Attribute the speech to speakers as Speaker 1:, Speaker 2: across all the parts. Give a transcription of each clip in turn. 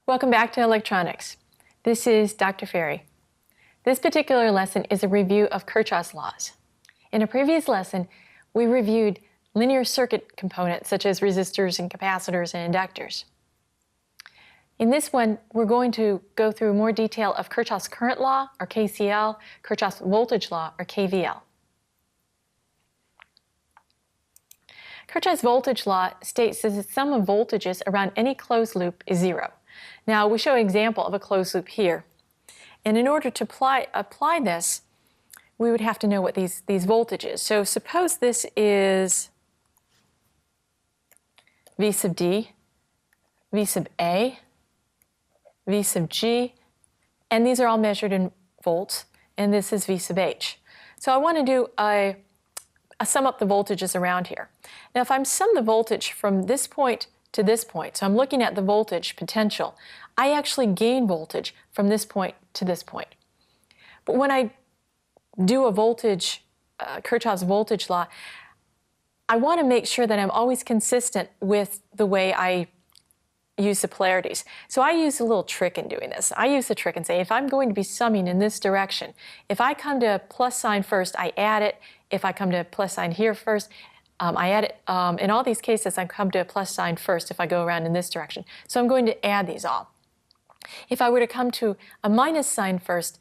Speaker 1: Welcome back to electronics. This is Dr. Ferry. This particular lesson is a review of Kirchhoff's laws. In a previous lesson, we reviewed linear circuit components such as resistors and capacitors and inductors. In this one, we're going to go through more detail of Kirchhoff's current law, or KCL, Kirchhoff's voltage law, or KVL. Kirchhoff's voltage law states that the sum of voltages around any closed loop is zero. Now, we show an example of a closed loop here. And in order to apply this, we would have to know what these voltages. So suppose this is V sub D, V sub A, V sub G, and these are all measured in volts, and this is V sub H. So I want to do a sum up the voltages around here. Now, if I'm sum the voltage from this point to this point, so I'm looking at the voltage potential, I actually gain voltage from this point to this point. But when I do a voltage, Kirchhoff's voltage law, I want to make sure that I'm always consistent with the way I use the polarities. So I use a little trick in doing this. I use the trick and say, if I'm going to be summing in this direction, if I come to a plus sign first, I add it. If I come to a plus sign here first, I add it. In all these cases, I come to a plus sign first if I go around in this direction. So I'm going to add these all. If I were to come to a minus sign first,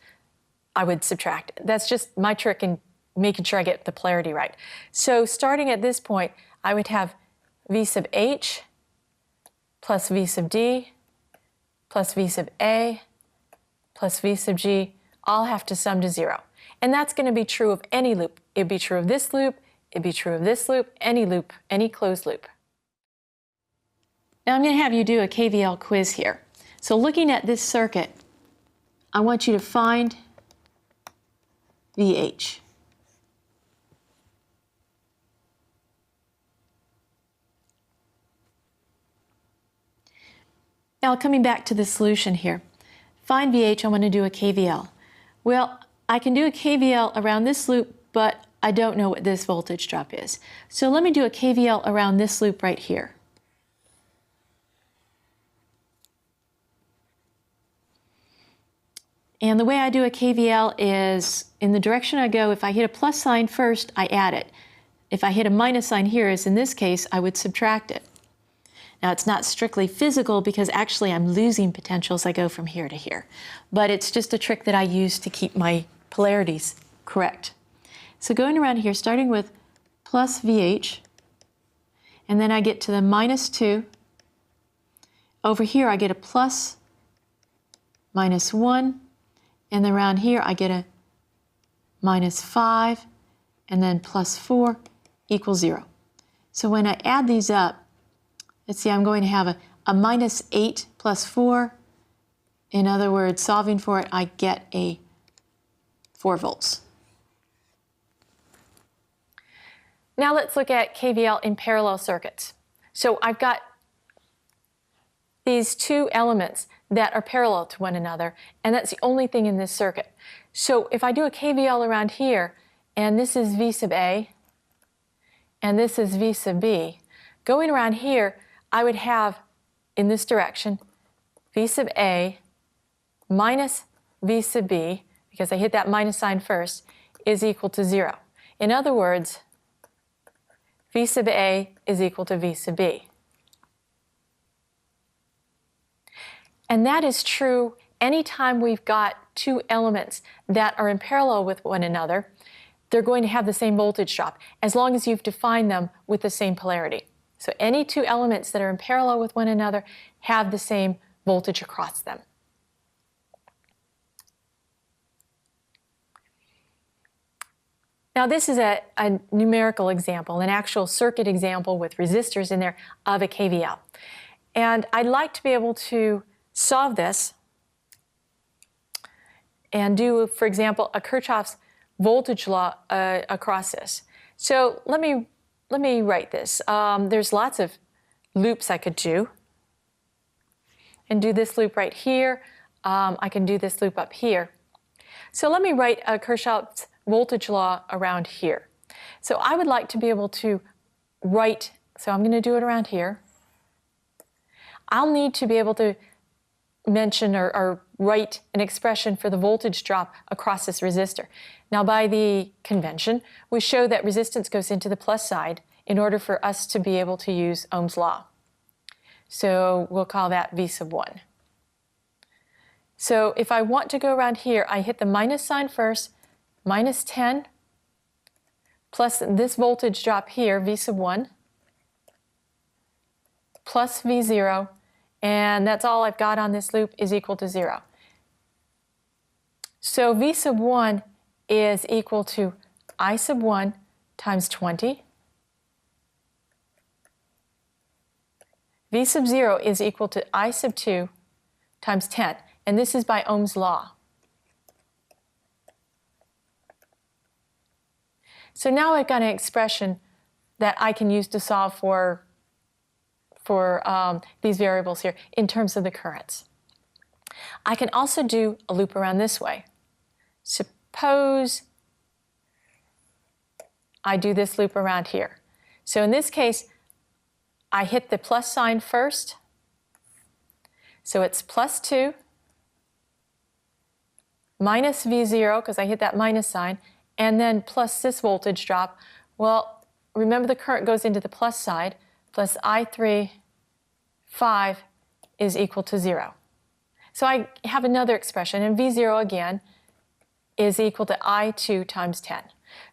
Speaker 1: I would subtract it. That's just my trick in making sure I get the polarity right. So starting at this point, I would have V sub H plus V sub D plus V sub A plus V sub G all have to sum to zero. And that's going to be true of any loop. It'd be true of this loop, it'd be true of this loop, any closed loop. Now I'm going to have you do a KVL quiz here. So looking at this circuit, I want you to find VH. Now coming back to the solution here, find VH, I want to do a KVL. Well, I can do a KVL around this loop, but I don't know what this voltage drop is. So let me do a KVL around this loop right here. And the way I do a KVL is in the direction I go, if I hit a plus sign first, I add it. If I hit a minus sign here, as in this case, I would subtract it. Now, it's not strictly physical because actually I'm losing potential as I go from here to here. But it's just a trick that I use to keep my polarities correct. So going around here, starting with plus VH, and then I get to the minus 2. Over here, I get a plus minus 1. And then around here, I get a minus 5, and then plus 4 equals 0. So when I add these up, let's see, I'm going to have a minus 8 plus 4. In other words, solving for it, I get a 4 volts. Now let's look at KVL in parallel circuits. So I've got these two elements that are parallel to one another, and that's the only thing in this circuit. So if I do a KVL around here, and this is V sub A, and this is V sub B, going around here, I would have, in this direction, V sub A minus V sub B, because I hit that minus sign first, is equal to 0. In other words, V sub A is equal to V sub B. And that is true anytime we've got two elements that are in parallel with one another. They're going to have the same voltage drop as long as you've defined them with the same polarity. So any two elements that are in parallel with one another have the same voltage across them. Now this is a numerical example, an actual circuit example with resistors in there of a KVL. And I'd like to be able to solve this and do, for example, a Kirchhoff's voltage law across this. So let me write this. There's lots of loops I could do. And do this loop right here. I can do this loop up here. So let me write a Kirchhoff's voltage law around here. So I would like to be able to write, so I'm going to do it around here. I'll need to be able to mention or write an expression for the voltage drop across this resistor. Now, by the convention, we show that resistance goes into the plus side in order for us to be able to use Ohm's law. So we'll call that V sub 1. So if I want to go around here, I hit the minus sign first, minus 10, plus this voltage drop here, V sub 1, plus V0, and that's all I've got on this loop is equal to 0. So V sub 1 is equal to I sub 1 times 20. V sub 0 is equal to I sub 2 times 10. And this is by Ohm's law. So now I've got an expression that I can use to solve for these variables here in terms of the currents. I can also do a loop around this way. Suppose I do this loop around here. So in this case, I hit the plus sign first. So it's plus 2 minus V0, because I hit that minus sign, and then plus this voltage drop. Well, remember the current goes into the plus side, plus I3, 5 is equal to 0. So I have another expression, and V0 again is equal to I2 times 10.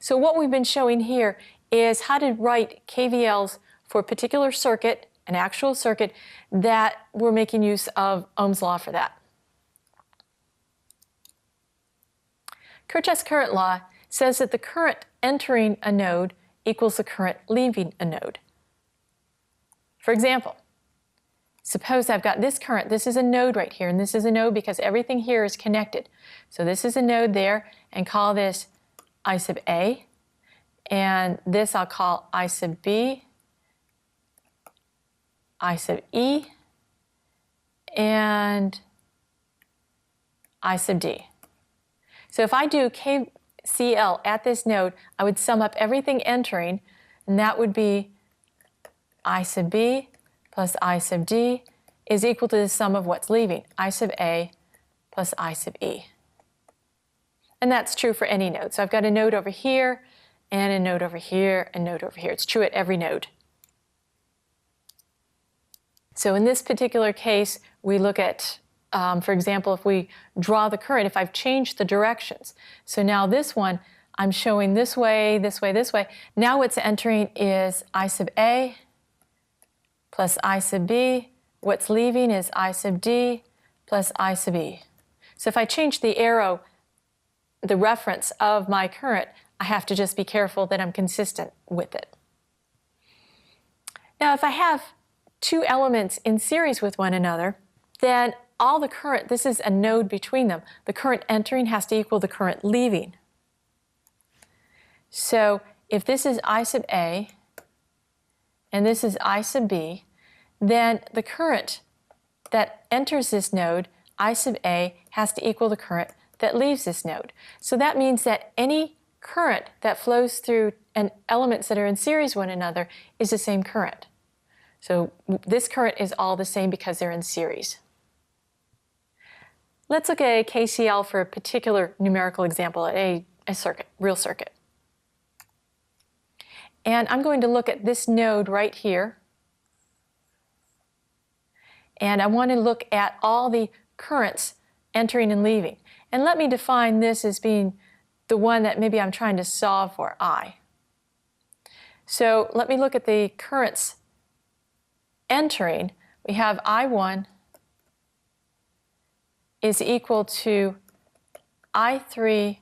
Speaker 1: So what we've been showing here is how to write KVLs for a particular circuit, an actual circuit, that we're making use of Ohm's law for that. Kirchhoff's current law says that the current entering a node equals the current leaving a node. For example, suppose I've got this current. This is a node right here, and this is a node because everything here is connected. So this is a node there, and call this I sub A, and this I'll call I sub B, I sub E, and I sub D. So if I do KCL at this node, I would sum up everything entering, and that would be I sub B plus I sub D is equal to the sum of what's leaving, I sub A plus I sub E. And that's true for any node. So I've got a node over here, and a node over here, and a node over here. It's true at every node. So in this particular case, we look at, for example, if we draw the current, if I've changed the directions. So now this one, I'm showing this way, this way, this way. Now what's entering is I sub A plus I sub B. What's leaving is I sub D plus I sub E. So if I change the arrow, the reference of my current, I have to just be careful that I'm consistent with it. Now if I have two elements in series with one another, then all the current, this is a node between them, the current entering has to equal the current leaving. So if this is I sub A and this is I sub B, then the current that enters this node, I sub A, has to equal the current that leaves this node. So that means that any current that flows through elements that are in series with one another is the same current. So this current is all the same because they're in series. Let's look at a KCL for a particular numerical example, a circuit, real circuit. And I'm going to look at this node right here. And I want to look at all the currents entering and leaving. And let me define this as being the one that maybe I'm trying to solve for, I. So let me look at the currents entering. We have I1 is equal to I3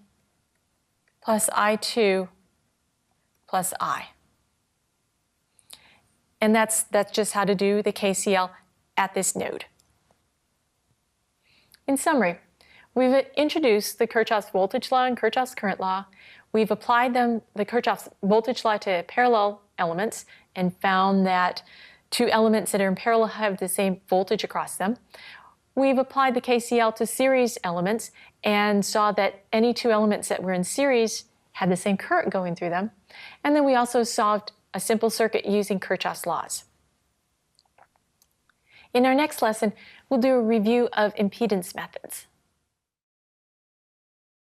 Speaker 1: plus I2 plus I. And that's just how to do the KCL at this node. In summary, we've introduced the Kirchhoff's voltage law and Kirchhoff's current law. We've applied the Kirchhoff's voltage law to parallel elements and found that two elements that are in parallel have the same voltage across them. We've applied the KCL to series elements and saw that any two elements that were in series had the same current going through them. And then we also solved a simple circuit using Kirchhoff's laws. In our next lesson, we'll do a review of impedance methods.